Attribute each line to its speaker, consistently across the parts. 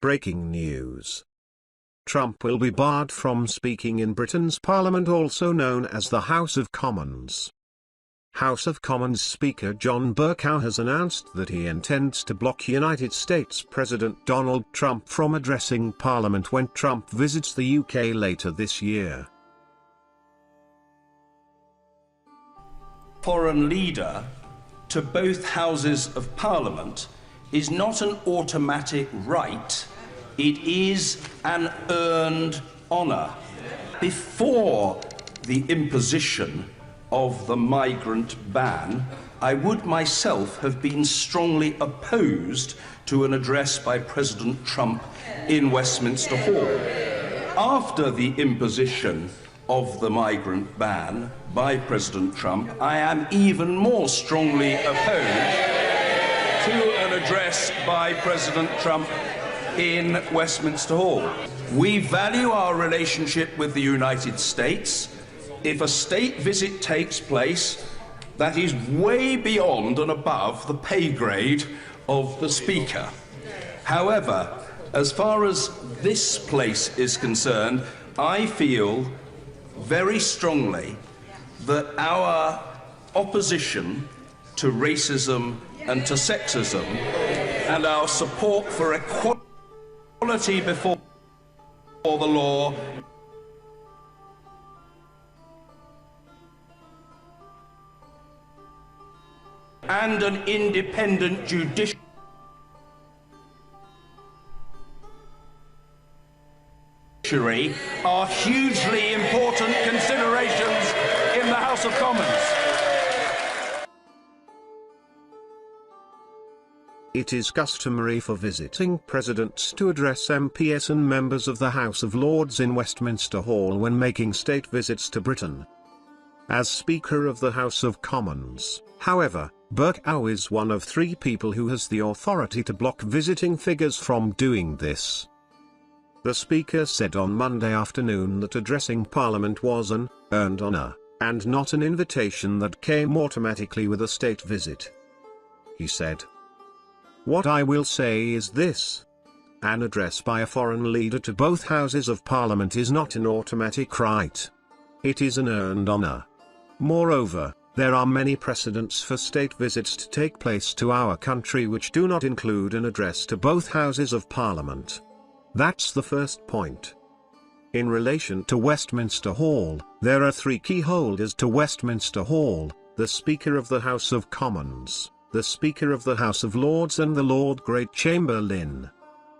Speaker 1: Breaking news. Trump will be barred from speaking in Britain's Parliament, also known as the House of Commons. House of Commons Speaker John Bercow has announced that he intends to block United States President Donald Trump from addressing Parliament when Trump visits the UK later this year.
Speaker 2: Foreign leader to both houses of Parliament is not an automatic right, it is an earned honour. Before the imposition of the migrant ban, I would myself have been strongly opposed to an address by President Trump in Westminster Hall. After the imposition of the migrant ban by President Trump, I am even more strongly opposed to an address by President Trump in Westminster Hall. We value our relationship with the United States. If a state visit takes place, that is way beyond and above the pay grade of the Speaker. However, as far as this place is concerned, I feel very strongly that our opposition to racism and to sexism and our support for equality before the law and an independent judiciary are hugely important considerations in the House of Commons.
Speaker 1: It is customary for visiting presidents to address MPs and members of the House of Lords in Westminster Hall when making state visits to Britain. As Speaker of the House of Commons, however, Bercow is one of 3 people who has the authority to block visiting figures from doing this. The Speaker said on Monday afternoon that addressing Parliament was an earned honour, and not an invitation that came automatically with a state visit. He said, "What I will say is this. An address by a foreign leader to both houses of Parliament is not an automatic right. It is an earned honour. Moreover, there are many precedents for state visits to take place to our country which do not include an address to both houses of Parliament." That's the first point. In relation to Westminster Hall, there are 3 key holders to Westminster Hall: the Speaker of the House of Commons, the Speaker of the House of Lords and the Lord Great Chamberlain.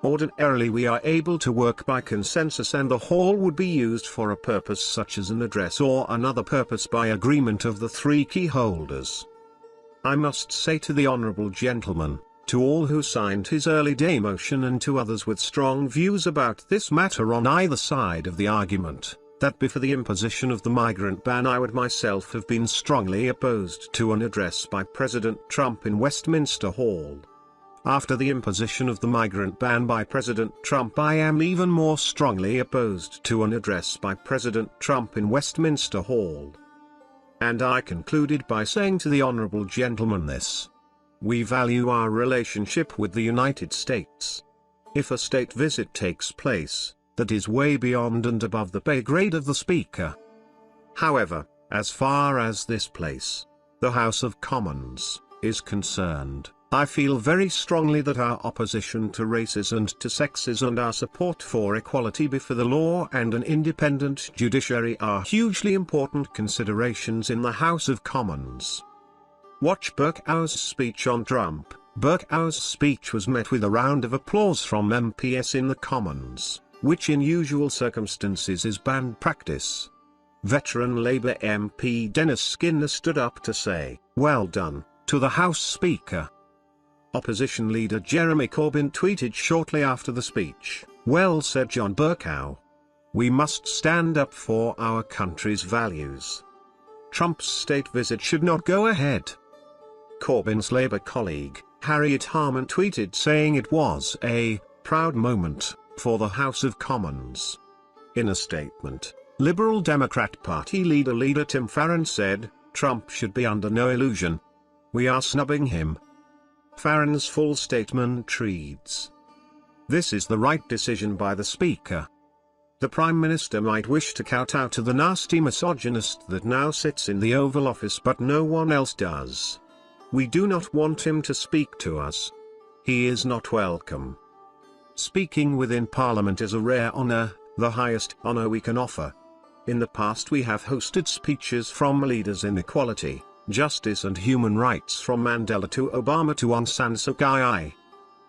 Speaker 1: Ordinarily we are able to work by consensus and the hall would be used for a purpose such as an address or another purpose by agreement of the 3 key holders. I must say to the honourable gentleman, to all who signed his early day motion and to others with strong views about this matter on either side of the argument, that before the imposition of the migrant ban I would myself have been strongly opposed to an address by President Trump in Westminster Hall. After the imposition of the migrant ban by President Trump I am even more strongly opposed to an address by President Trump in Westminster Hall. And I concluded by saying to the honourable gentleman this. We value our relationship with the United States. If a state visit takes place, that is way beyond and above the pay grade of the Speaker. However, as far as this place, the House of Commons, is concerned, I feel very strongly that our opposition to racism and to sexism and our support for equality before the law and an independent judiciary are hugely important considerations in the House of Commons. Watch Bercow's speech on Trump. Bercow's speech was met with a round of applause from MPs in the Commons, which in usual circumstances is banned practice. Veteran Labour MP Dennis Skinner stood up to say, "Well done," to the House Speaker. Opposition leader Jeremy Corbyn tweeted shortly after the speech, "Well said, John Bercow. We must stand up for our country's values. Trump's state visit should not go ahead." Corbyn's Labour colleague, Harriet Harman tweeted saying it was a proud moment for the House of Commons. In a statement, Liberal Democrat Party leader Tim Farron said, "Trump should be under no illusion. We are snubbing him." Farron's full statement reads, This is the right decision by the Speaker. The Prime Minister might wish to kowtow to the nasty misogynist that now sits in the Oval Office, but no one else does. We do not want him to speak to us. He is not welcome. Speaking within Parliament is a rare honour, the highest honour we can offer. In the past we have hosted speeches from leaders in equality, justice and human rights, from Mandela to Obama to Aung San Suu Kyi.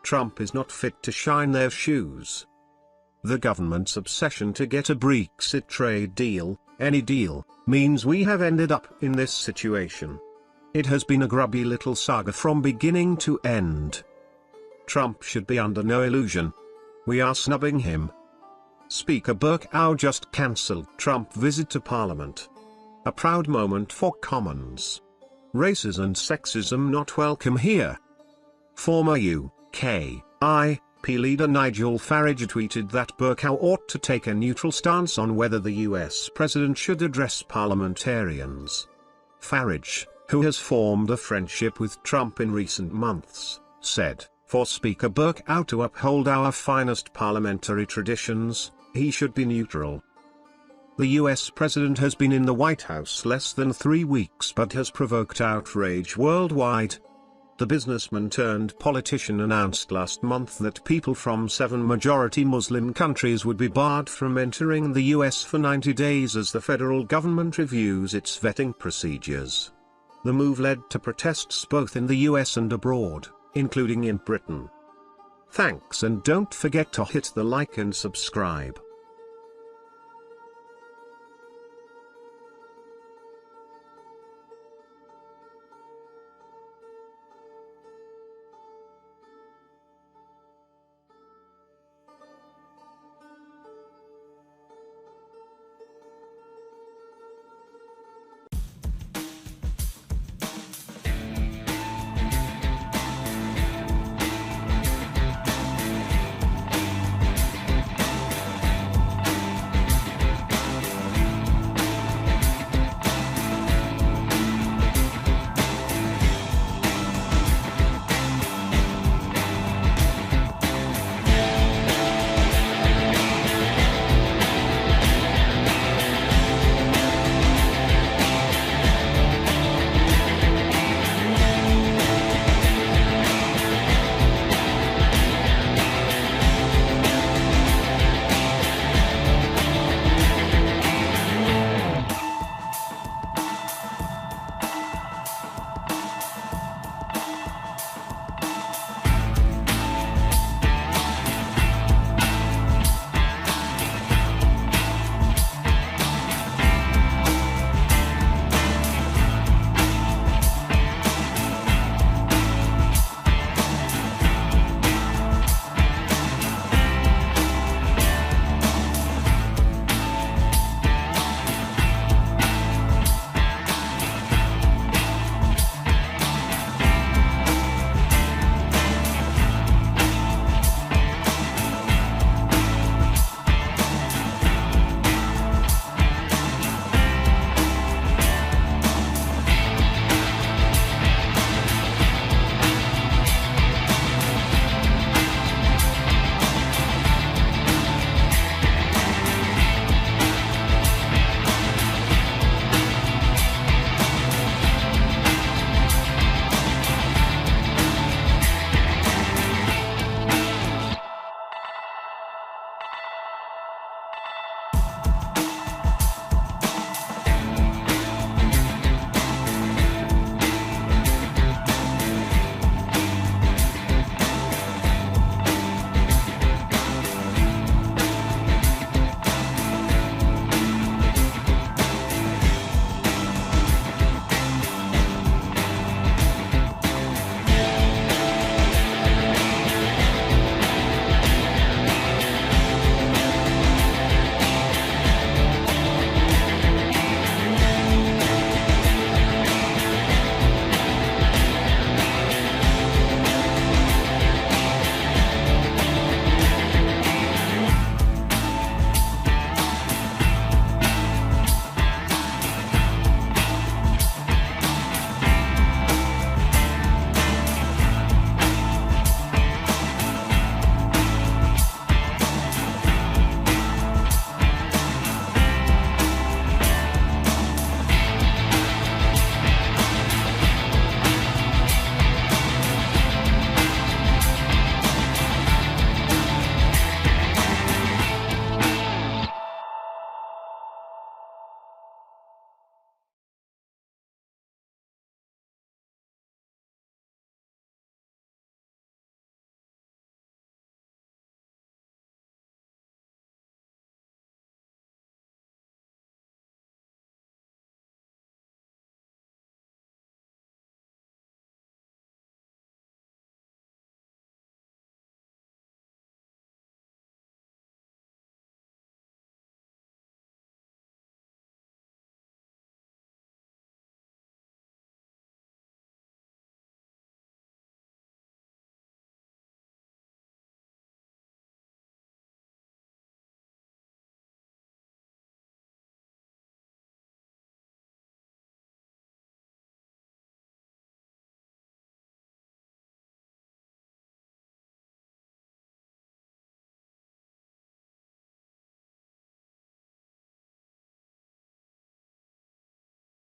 Speaker 1: Trump is not fit to shine their shoes. The government's obsession to get a Brexit trade deal, any deal, means we have ended up in this situation. It has been a grubby little saga from beginning to end. Trump should be under no illusion. We are snubbing him. Speaker Bercow just cancelled Trump visit to Parliament. A proud moment for Commons. Racism and sexism not welcome here. Former UKIP leader Nigel Farage tweeted that Bercow ought to take a neutral stance on whether the US president should address parliamentarians. Farage, who has formed a friendship with Trump in recent months, said, "For Speaker Bercow to uphold our finest parliamentary traditions, he should be neutral." The US president has been in the White House less than 3 weeks but has provoked outrage worldwide. The businessman-turned-politician announced last month that people from 7 majority Muslim countries would be barred from entering the US for 90 days as the federal government reviews its vetting procedures. The move led to protests both in the US and abroad, including in Britain. Thanks, and don't forget to hit the like and subscribe.